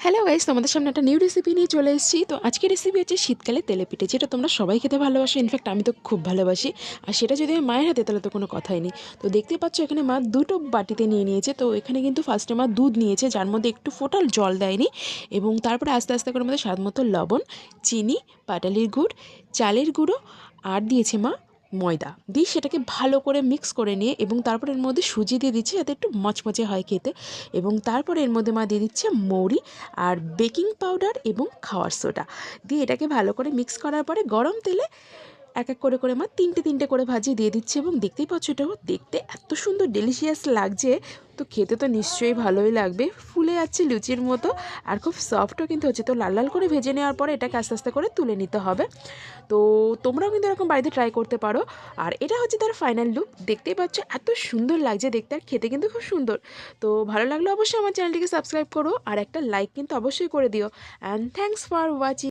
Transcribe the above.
Hello guys, তোমাদের সামনে একটা নিউ রেসিপি নিয়ে চলে এসেছি। তো আজকের রেসিপি হচ্ছে শীতকালে তেলে পিঠে, যেটা তোমরা সবাই খেতে ভালোবাসো। ইনফ্যাক্ট আমি তো খুব ভালোবাসি। আর সেটা যদি আমার মায়ের হাতে, তাহলে তো কোনো কথাই নেই। তো দেখতে পাচ্ছ এখানে মা দুটো বাটিতে নিয়ে নিয়েছে। তো এখানে কিন্তু ফার্স্টে মা দুধ নিয়েছে, যার মধ্যে একটু ফোঁটা জল দেয়নি, এবং তারপরে আস্তে আস্তে করে মধ্যে স্বাদ মতো লবণ, চিনি, পাটালির গুড়, চালের গুঁড়ো আর দিয়েছে মা ময়দা দিয়ে সেটাকে ভালো করে মিক্স করে নিয়ে, এবং তারপর এর মধ্যে সুজি দিয়ে দিচ্ছে যাতে একটু মচমচে হয় খেতে। এবং তারপরে এর মধ্যে মা দিয়ে দিচ্ছে মৌরি আর বেকিং পাউডার এবং খাওয়ার সোডা দিয়ে এটাকে ভালো করে মিক্স করার পরে গরম তেলে এক এক করে করে মা তিনটে তিনটে করে ভাজি দিয়ে দিচ্ছে। এবং দেখতেই পাচ্ছ এটাও দেখতে এত সুন্দর ডেলিশিয়াস লাগছে। তো খেতে তো নিশ্চয়ই ভালোই লাগবে, ফুলে যাচ্ছে লুচির মতো, আর খুব সফটও কিন্তু হচ্ছে। তো লাল লাল করে ভেজে নেওয়ার পরে এটাকে আস্তে আস্তে করে তুলে নিতে হবে। তো তোমরাও কিন্তু এরকম বাড়িতে ট্রাই করতে পারো। আর এটা হচ্ছে তার ফাইনাল লুক, দেখতেই পাচ্ছ এত সুন্দর লাগছে দেখতে, আর খেতে কিন্তু খুব সুন্দর। তো ভালো লাগলে অবশ্যই আমার চ্যানেলটিকে সাবস্ক্রাইব করো, আর একটা লাইক কিন্তু অবশ্যই করে দিও। And thanks for watching.